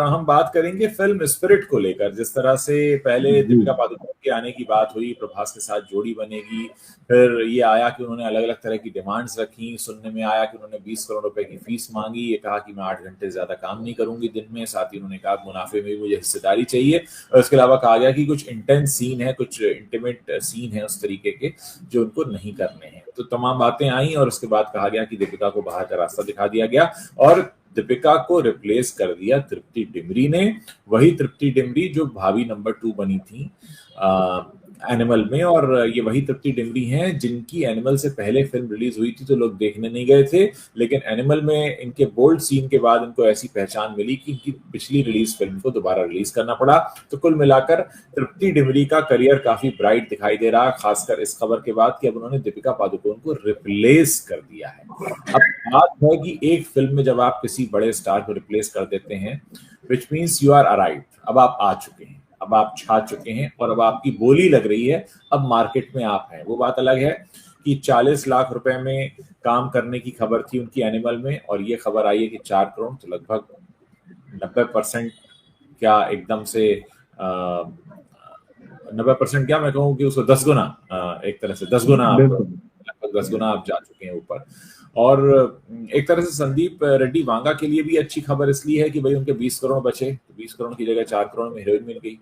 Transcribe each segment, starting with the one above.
हम बात करेंगे फिल्म स्पिरिट को लेकर। जिस तरह से पहले दीपिका पादुकोण के आने की बात हुई, प्रभास के साथ जोड़ी बनेगी, फिर ये आया कि उन्होंने अलग अलग तरह की डिमांड्स रखी। सुनने में आया कि उन्होंने 20 करोड़ रुपए की फीस मांगी, ये कहा कि मैं 8 घंटे ज्यादा काम नहीं करूंगी दिन में, साथ ही उन्होंने कहा मुनाफे में भी मुझे हिस्सेदारी चाहिए। और उसके अलावा कहा गया कि कुछ इंटेंस सीन है, कुछ इंटीमेट सीन है उस तरीके के जो उनको नहीं करने हैं। तो तमाम बातें आई और उसके बाद कहा गया कि दीपिका को बाहर का रास्ता दिखा दिया गया और दीपिका को रिप्लेस कर दिया तृप्ति डिमरी ने। वही तृप्ति डिमरी जो भाभी नंबर 2 बनी थी एनिमल में, और ये वही तृप्ति डिमरी हैं जिनकी एनिमल से पहले फिल्म रिलीज हुई थी तो लोग देखने नहीं गए थे, लेकिन एनिमल में इनके बोल्ड सीन के बाद इनको ऐसी पहचान मिली कि इनकी पिछली रिलीज फिल्म को दोबारा रिलीज करना पड़ा। तो कुल मिलाकर तृप्ति डिमरी का करियर काफी ब्राइट दिखाई दे रहा है, खासकर इस खबर के बाद कि अब उन्होंने दीपिका पादुकोण को रिप्लेस कर दिया है। अब बात है कि एक फिल्म में जब आप किसी बड़े स्टार को रिप्लेस कर देते हैं, which means you are arrived, अब आप आ चुके हैं, अब आप छा चुके हैं और अब आपकी बोली लग रही है, अब मार्केट में आप हैं। वो बात अलग है कि 40 लाख रुपए में काम करने की खबर थी उनकी एनिमल में और ये खबर आई है कि 4 करोड़, तो लगभग 90% क्या एकदम से 90% क्या मैं कहूँ कि उसको 10 गुना, एक तरह से 10 गुना, लगभग 10 गुना आप जा चुके हैं ऊपर। और एक तरह से संदीप रेड्डी वांगा के लिए भी अच्छी खबर इसलिए है कि भाई उनके 20 करोड़ बचे, तो 20 करोड़ की जगह 4 करोड़ में हीरोइन मिल गई,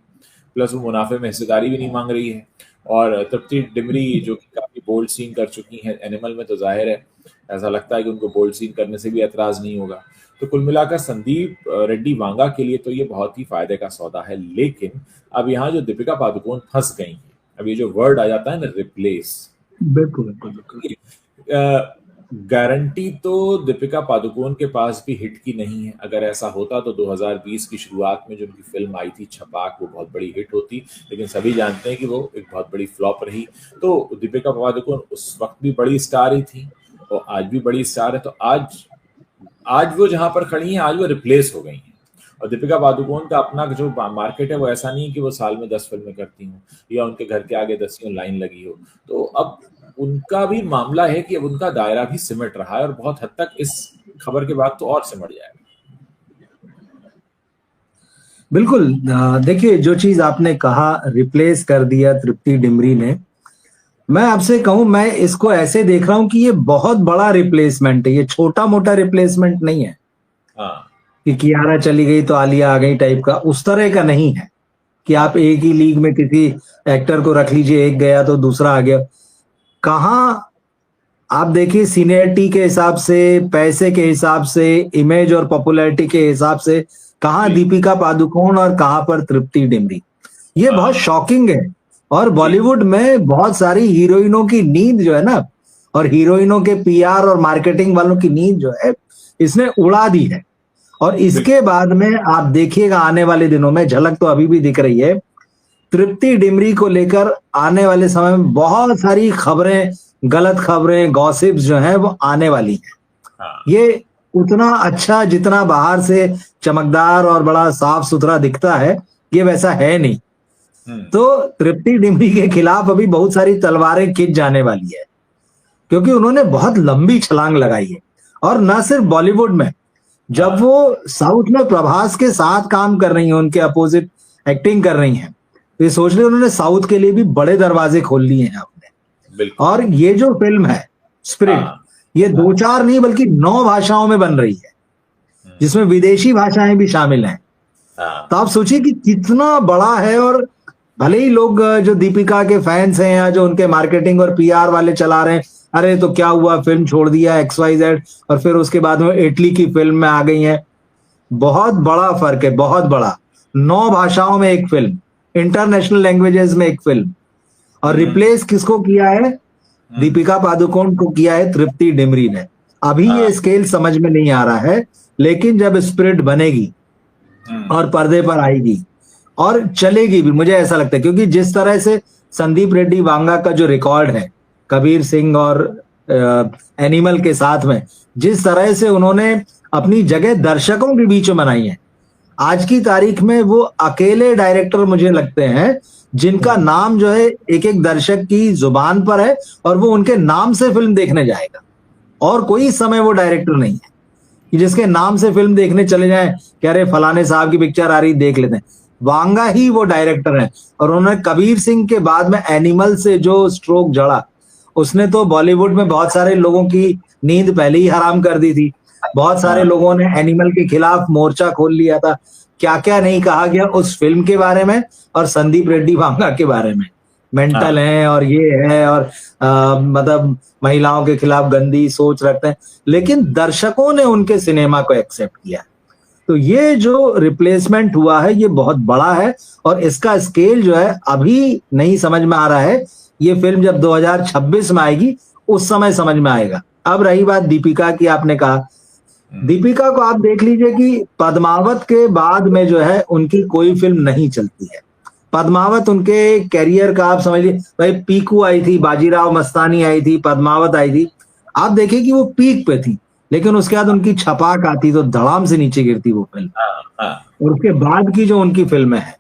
प्लस वो मुनाफे में हिस्सेदारी भी नहीं मांग रही है। और तृप्ति डिमरी जो कि काफी बोल्ड सीन कर चुकी हैं एनिमल में, तो जाहिर है ऐसा लगता है कि उनको बोल्ड सीन करने से भी एतराज नहीं होगा। तो कुल मिलाकर संदीप रेड्डी वांगा के लिए तो ये बहुत ही फायदे का सौदा है। लेकिन अब यहाँ जो दीपिका पादुकोण फंस गई है, अब ये जो वर्ड आ जाता है ना रिप्लेस, बिल्कुल गारंटी तो दीपिका पादुकोण के पास भी हिट की नहीं है। अगर ऐसा होता तो 2020 की शुरुआत में जो उनकी फिल्म आई थी छपाक, वो बहुत बड़ी हिट होती, लेकिन सभी जानते हैं कि वो एक बहुत बड़ी फ्लॉप रही। तो दीपिका पादुकोण उस वक्त भी बड़ी स्टार ही थी और आज भी बड़ी स्टार है। तो आज वो जहां पर खड़ी हैं, आज वो रिप्लेस हो गई हैं। और दीपिका पादुकोण का अपना जो मार्केट है वो ऐसा नहीं है कि वो साल में 10 फिल्में करती हूँ या उनके घर के आगे 10 लाइन लगी हो। तो अब उनका भी मामला है कि अब उनका दायरा भी सिमट रहा है और बहुत हद तक इस खबर के बाद तो और सिमट जाएगा। बिल्कुल। देखिए, जो चीज आपने कहा रिप्लेस कर दिया तृप्ति डिमरी ने, मैं आपसे कहूं, मैं इसको ऐसे देख रहा हूं कि ये बहुत बड़ा रिप्लेसमेंट है, ये छोटा मोटा रिप्लेसमेंट नहीं है। कि कियारा चली गई तो आलिया आ गई टाइप का, उस तरह का नहीं है कि आप एक ही लीग में किसी एक्टर को रख लीजिए, एक गया तो दूसरा आ गया। कहाँ आप देखिए, सीनियरिटी के हिसाब से, पैसे के हिसाब से, इमेज और पॉपुलैरिटी के हिसाब से कहाँ दीपिका पादुकोण और कहाँ पर तृप्ति डिमरी, ये बहुत शॉकिंग है। और बॉलीवुड में बहुत सारी हीरोइनों की नींद जो है ना, और हीरोइनों के पीआर और मार्केटिंग वालों की नींद जो है, इसने उड़ा दी है। और इसके बाद में आप देखिएगा आने वाले दिनों में, झलक तो अभी भी दिख रही है, तृप्ति डिमरी को लेकर आने वाले समय में बहुत सारी खबरें, गलत खबरें, गॉसिप्स जो हैं वो आने वाली हैं। ये उतना अच्छा जितना बाहर से चमकदार और बड़ा साफ सुथरा दिखता है, ये वैसा है नहीं। तो तृप्ति डिमरी के खिलाफ अभी बहुत सारी तलवारें खिंच जाने वाली है, क्योंकि उन्होंने बहुत लंबी छलांग लगाई है। और न सिर्फ बॉलीवुड में, जब वो साउथ में प्रभास के साथ काम कर रही हैं, उनके अपोजिट एक्टिंग कर रही हैं, तो ये सोच रहे उन्होंने साउथ के लिए भी बड़े दरवाजे खोल लिए हैं आपने। और ये जो फिल्म है स्पिरिट, ये 2-4 नहीं बल्कि 9 भाषाओं में बन रही है, जिसमें विदेशी भाषाएं भी शामिल हैं। तो आप सोचिए कि कितना बड़ा है। और भले ही लोग जो दीपिका के फैंस हैं या जो उनके मार्केटिंग और पीआर वाले चला रहे हैं, अरे तो क्या हुआ, फिल्म छोड़ दिया XYZ, और फिर उसके बाद में इटली की फिल्म में आ गई है। बहुत बड़ा फर्क है, बहुत बड़ा। 9 भाषाओं में एक फिल्म, इंटरनेशनल लैंग्वेजेस में एक फिल्म। और रिप्लेस किसको किया है? दीपिका पादुकोण को किया है तृप्ति डिमरी ने। अभी ये स्केल समझ में नहीं आ रहा है, लेकिन जब स्पिरिट बनेगी और पर्दे पर आएगी और चलेगी भी, मुझे ऐसा लगता है, क्योंकि जिस तरह से संदीप रेड्डी वांगा का जो रिकॉर्ड है कबीर सिंह और एनिमल के साथ में, जिस तरह से उन्होंने अपनी जगह दर्शकों के बीच में बनाई है, आज की तारीख में वो अकेले डायरेक्टर मुझे लगते हैं जिनका नाम जो है एक एक दर्शक की जुबान पर है और वो उनके नाम से फिल्म देखने जाएगा, और कोई इस समय वो डायरेक्टर नहीं है। कि जिसके नाम से फिल्म देखने चले जाएं कि अरे फलाने साहब की पिक्चर आ रही देख लेते हैं। वांगा ही वो डायरेक्टर है, और उन्होंने कबीर सिंह के बाद में एनिमल से जो स्ट्रोक जड़ा, उसने तो बॉलीवुड में बहुत सारे लोगों की नींद पहले ही हराम कर दी थी। बहुत सारे लोगों ने एनिमल के खिलाफ मोर्चा खोल लिया था। क्या क्या नहीं कहा गया उस फिल्म के बारे में और संदीप रेड्डी वांगा के बारे में, मेंटल है और ये है और मतलब महिलाओं के खिलाफ गंदी सोच रखते हैं, लेकिन दर्शकों ने उनके सिनेमा को एक्सेप्ट किया। तो ये जो रिप्लेसमेंट हुआ है ये बहुत बड़ा है, और इसका स्केल जो है अभी नहीं समझ में आ रहा है। ये फिल्म जब 2026 में आएगी उस समय समझ में आएगा। अब रही बात दीपिका की, आपने कहा दीपिका को आप देख लीजिए कि पद्मावत के बाद में जो है उनकी कोई फिल्म नहीं चलती है। पद्मावत उनके कैरियर का आप समझिए, भाई पीकू आई थी, बाजीराव मस्तानी आई थी, पद्मावत आई थी, आप देखिए कि वो पीक पे थी, लेकिन उसके बाद उनकी छपाक आती तो धड़ाम से नीचे गिरती वो फिल्म। और उसके बाद की जो उनकी फिल्में हैं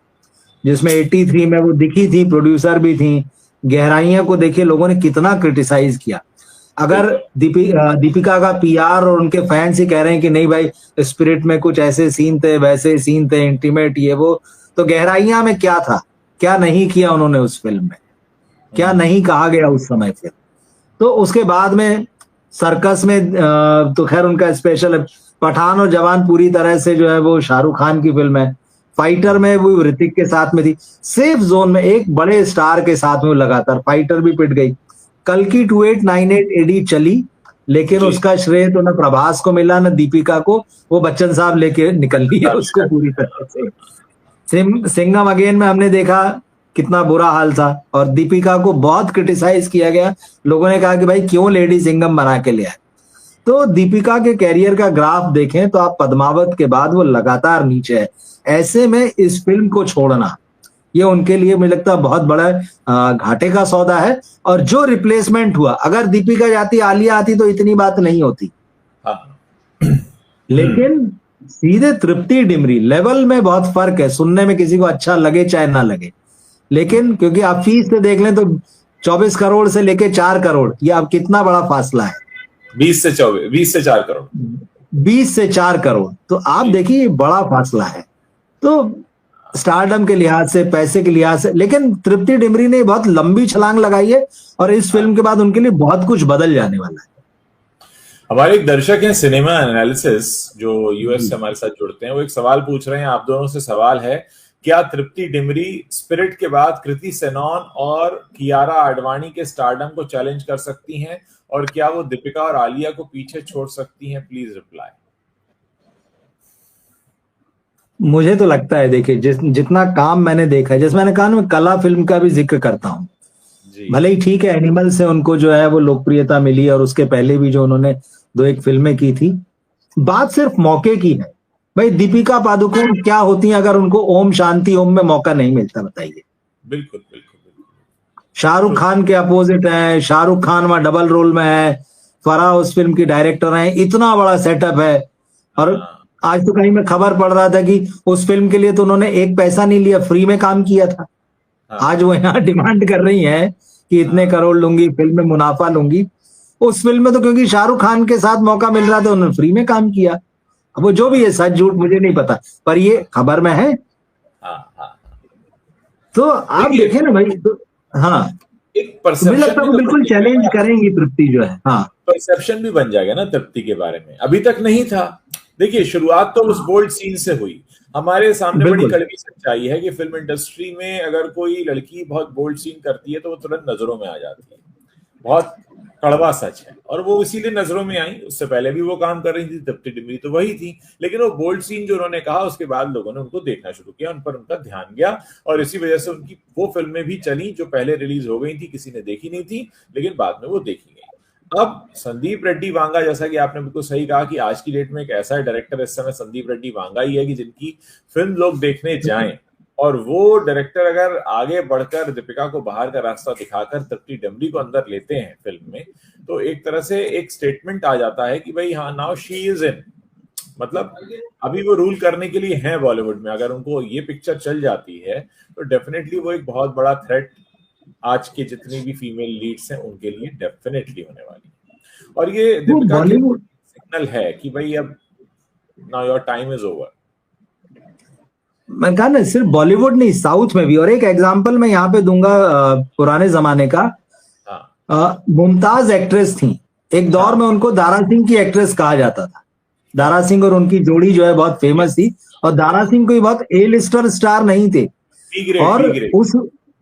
जिसमें 83 में वो दिखी थी, प्रोड्यूसर भी थी, गहराइयां को देखिए लोगों ने कितना क्रिटिसाइज किया। अगर दीपिका का पीआर और उनके फैंस ही कह रहे हैं कि नहीं भाई स्पिरिट में कुछ ऐसे सीन थे, वैसे सीन थे, इंटीमेट ये वो, तो गहराइयां में क्या था, क्या नहीं किया उन्होंने उस फिल्म में, क्या नहीं कहा गया उस समय फिर। तो उसके बाद में सर्कस में तो खैर उनका स्पेशल है। पठान और जवान पूरी तरह से जो है वो शाहरुख खान की फिल्म है। फाइटर में वो ऋतिक के साथ में थी। सेफ जोन में एक बड़े स्टार के साथ में लगातार, फाइटर भी पिट गई। कल की 2898 एडी चली, लेकिन उसका श्रेय तो न प्रभास को मिला न दीपिका को, वो बच्चन साहब लेके निकल लिया उसको पूरी तरह से। सिंघम अगेन में हमने देखा कितना बुरा हाल था, और दीपिका को बहुत क्रिटिसाइज किया गया। लोगों ने कहा कि भाई क्यों लेडी सिंघम बना के लिया। तो दीपिका के कैरियर का ग्राफ देखें तो आप पद्मावत के बाद वो लगातार नीचे है। ऐसे में इस फिल्म को छोड़ना ये उनके लिए मुझे लगता है बहुत बड़ा घाटे का सौदा है। और जो रिप्लेसमेंट हुआ, अगर दीपिका जाती, आलिया आती तो इतनी बात नहीं होती। लेकिन सीधे तृप्ति डिमरी लेवल में बहुत फर्क है। सुनने में किसी को अच्छा लगे चाहे ना लगे, लेकिन क्योंकि आप फीस से देख लें तो 24 करोड़ से लेके 4 करोड़, ये अब कितना बड़ा फासला है। 20 से 4 करोड़, 20 से 4 करोड़, तो आप देखिए बड़ा फासला है। तो स्टारडम के लिहाज से, पैसे के लिहाज से, लेकिन तृप्ति डिमरी ने बहुत लंबी छलांग लगाई है, और इस फिल्म के बाद उनके लिए बहुत कुछ बदल जाने वाला है। हमारे एक दर्शक हैं सिनेमा एनालिसिस जो यूएस से हमारे साथ जुड़ते हैं, वो एक सवाल पूछ रहे हैं, आप दोनों से सवाल है, क्या तृप्ति डिमरी स्पिरिट के बाद कृति सेनन और कियारा आडवाणी के स्टारडम को चैलेंज कर सकती हैं, और क्या वो दीपिका और आलिया को पीछे छोड़ सकती हैं? Please reply. मुझे तो लगता है, देखिए जितना काम मैंने देखा है, जैसे मैंने कहा मैं कला फिल्म का भी जिक्र करता हूँ। भले ही ठीक है एनिमल से उनको जो है वो लोकप्रियता मिली, और उसके पहले भी जो उन्होंने 2-1 फिल्में की थी, बात सिर्फ मौके की है। भाई दीपिका पादुकोण क्या होती हैं अगर उनको ओम शांति ओम में मौका नहीं मिलता, बताइए। बिल्कुल बिल्कुल बिल्कुल। शाहरुख खान के अपोजिट है, शाहरुख खान वहां डबल रोल में है, फराह उस फिल्म की डायरेक्टर है, इतना बड़ा सेटअप है। और आज तो कहीं मैं खबर पढ़ रहा था कि उस फिल्म के लिए तो उन्होंने 1 पैसा नहीं लिया, फ्री में काम किया था। आज वो यहाँ डिमांड कर रही हैं कि इतने करोड़ लूंगी, फिल्म में मुनाफा लूंगी। उस फिल्म में तो क्योंकि शाहरुख खान के साथ मौका मिल रहा था, उन्होंने फ्री में काम किया। अब वो जो भी है, सच झूठ मुझे नहीं पता, पर ये खबर में है। तो आप देखें ना भाई, तो हाँ, एक परसेप्शन लगता है बिल्कुल चैलेंज करेंगी तृप्ति जो है। हाँ, परसेप्शन भी बन जाएगा ना तृप्ति के बारे में, अभी तक नहीं था। देखिए शुरुआत तो उस बोल्ड सीन से हुई। हमारे सामने बड़ी कड़वी सच्चाई है कि फिल्म इंडस्ट्री में अगर कोई लड़की बहुत बोल्ड सीन करती है तो वो तुरंत नजरों में आ जाती है। बहुत कड़वा सच है, और वो इसीलिए नजरों में आई। उससे पहले भी वो काम कर रही थी, तृप्ति डिमरी तो वही थी, लेकिन वो बोल्ड सीन जो उन्होंने कहा उसके बाद लोगों ने उनको देखना शुरू किया, उन पर उनका ध्यान गया, और इसी वजह से उनकी वो फिल्में भी चली जो पहले रिलीज हो गई थी, किसी ने देखी नहीं थी, लेकिन बाद में वो देखी गई। अब संदीप रेड्डी वांगा, जैसा कि आपने बिल्कुल सही कहा कि आज की डेट में एक ऐसा डायरेक्टर इस समय संदीप रेड्डी वांगा ही है कि जिनकी फिल्म लोग देखने जाएं, और वो डायरेक्टर अगर आगे बढ़कर दीपिका को बाहर का रास्ता दिखाकर तृप्ति डिमरी को अंदर लेते हैं फिल्म में, तो एक तरह से एक स्टेटमेंट आ जाता है कि भाई हाँ, नाउ शी इज इन, मतलब अभी वो रूल करने के लिए हैं बॉलीवुड में। अगर उनको ये पिक्चर चल जाती है तो डेफिनेटली वो एक बहुत बड़ा थ्रेट आज के जितनी भी फीमेल लीड्स हैं उनके लिए डेफिनेटली होने वाली है। और ये दीपिका के सिग्नल है कि भाई अब now your time is over. मैं कहा ना, सिर्फ बॉलीवुड नहीं, साउथ में भी। और एक एग्जांपल मैं यहाँ पे दूंगा पुराने जमाने का। मुमताज एक्ट्रेस थी, एक दौर में उनको दारा सिंह की एक्ट्रेस कहा जाता था। दारा सिंह और उनकी जोड़ी जो है बहुत फेमस थी, और दारा सिंह कोई बहुत ए लिस्टर स्टार नहीं थे, और उस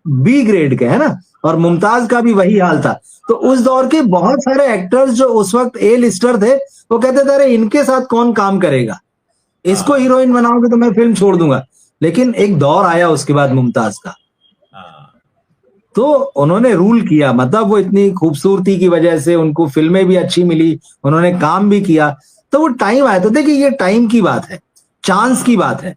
बी ग्रेड के, है ना, और मुमताज का भी वही हाल था। तो उस दौर के बहुत सारे एक्टर्स जो उस वक्त ए लिस्टर थे, वो कहते थे अरे इनके साथ कौन काम करेगा, इसको हीरोइन बनाओगे तो मैं फिल्म छोड़ दूंगा। लेकिन एक दौर आया उसके बाद मुमताज का, तो उन्होंने रूल किया। मतलब वो इतनी खूबसूरती की वजह से उनको फिल्में भी अच्छी मिली, उन्होंने काम भी किया, तो वो टाइम आया। तो देखिए, ये टाइम की बात है, चांस की बात है।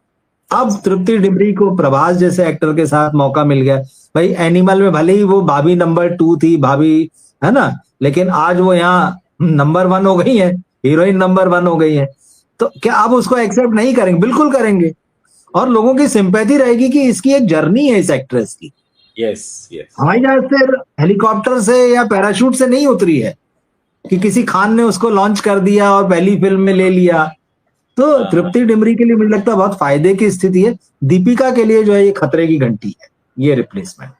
अब तृप्ति डिमरी को प्रभास जैसे एक्टर के साथ मौका मिल गया। भाई एनिमल में भले ही वो भाभी नंबर 2 थी, भाभी, है ना, लेकिन आज वो यहाँ नंबर 1 हो गई है, हीरोइन नंबर 1 हो गई है। तो क्या आप उसको एक्सेप्ट नहीं करेंगे? बिल्कुल करेंगे, और लोगों की सिंपैथी रहेगी कि इसकी एक जर्नी है इस एक्ट्रेस की। यस यस, हवाई जहाज से, हेलीकॉप्टर से या पैराशूट से नहीं उतरी है कि किसी खान ने उसको लॉन्च कर दिया और पहली फिल्म में ले लिया। तो तृप्ति डिमरी के लिए मुझे लगता है बहुत फायदे की स्थिति है। दीपिका के लिए जो है ये खतरे की घंटी है, ये रिप्लेसमेंट।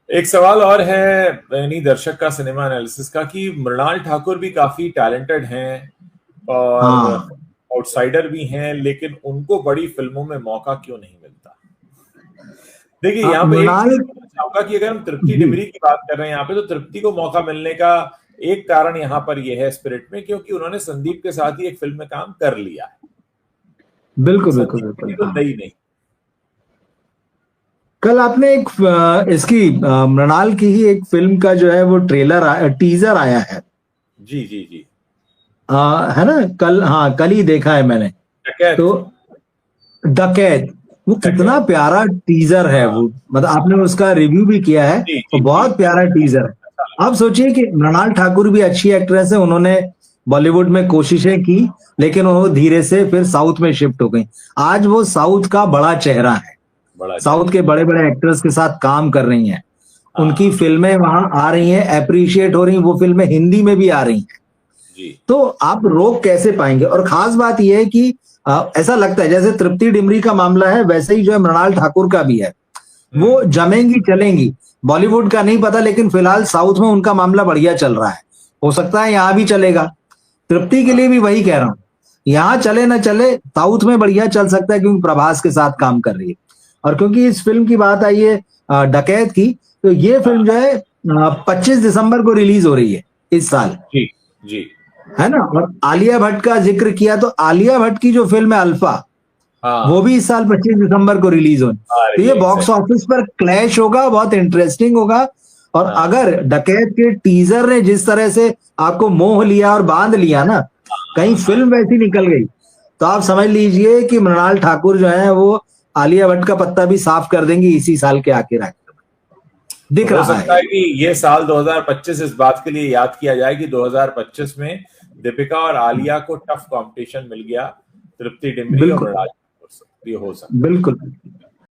एक सवाल और है यानी दर्शक का सिनेमा एनालिसिस का, कि मृणाल ठाकुर भी काफी टैलेंटेड हैं और आउटसाइडर भी हैं, लेकिन उनको बड़ी फिल्मों में मौका क्यों नहीं मिलता? देखिए यहाँ पे चाहूंगा कि अगर हम तृप्ति डिमरी की बात कर रहे हैं यहाँ पे, तो तृप्ति को मौका मिलने का एक कारण यहाँ पर यह है स्पिरिट में, क्योंकि उन्होंने संदीप के साथ ही एक फिल्म में काम कर लिया है। बिल्कुल बिल्कुल बिल्कुल, तो नहीं। कल आपने एक इसकी मृणाल की ही एक फिल्म का जो है वो टीजर आया है। जी जी जी, है ना, कल, हाँ कल ही देखा है मैंने। तो डकैत, वो कितना प्यारा टीजर है वो, मतलब आपने उसका रिव्यू भी किया है, तो बहुत प्यारा टीजर है। आप सोचिए कि मृणाल ठाकुर भी अच्छी एक्ट्रेस है, उन्होंने बॉलीवुड में कोशिशें की, लेकिन वो धीरे से फिर साउथ में शिफ्ट हो गई। आज वो साउथ का बड़ा चेहरा है, साउथ के बड़े बड़े एक्टर्स के साथ काम कर रही हैं, उनकी फिल्में वहां आ रही हैं, अप्रिशिएट हो रही, वो फिल्में हिंदी में भी आ रही हैं। तो आप रोक कैसे पाएंगे? और खास बात यह है कि ऐसा लगता है जैसे तृप्ति डिमरी का मामला है, वैसे ही जो है मृणाल ठाकुर का भी है, वो जमेंगी चलेंगी। बॉलीवुड का नहीं पता, लेकिन फिलहाल साउथ में उनका मामला बढ़िया चल रहा है, हो सकता है यहाँ भी चलेगा। तृप्ति के लिए भी वही कह रहा हूं, यहाँ चले ना चले, साउथ में बढ़िया चल सकता है, क्योंकि प्रभास के साथ काम कर रही है। और क्योंकि इस फिल्म की बात आई है डकैत की, तो ये फिल्म जो है 25 दिसंबर को रिलीज हो रही है इस साल। जी जी, है ना। और आलिया भट्ट का जिक्र किया, तो आलिया भट्ट की जो फिल्म है अल्फा, वो भी इस साल 25 दिसंबर को रिलीज होनी। तो ये बॉक्स ऑफिस पर क्लैश होगा, बहुत इंटरेस्टिंग होगा। और अगर डकैत के टीजर ने जिस तरह से आपको मोह लिया और बांध लिया ना, कहीं फिल्म वैसी निकल गई, तो आप समझ लीजिए कि मृणाल ठाकुर जो है वो आलिया भट्ट का पत्ता भी साफ कर देंगी इसी साल के आखिर दिख रहा है कि ये साल 2025 इस बात के लिए याद किया जाए कि 2025 में दीपिका और आलिया को टफ कंपटीशन मिल गया, तृप्ति डिमरी और मृणाल ठाकुर से, ये हो सकता है। बिल्कुल।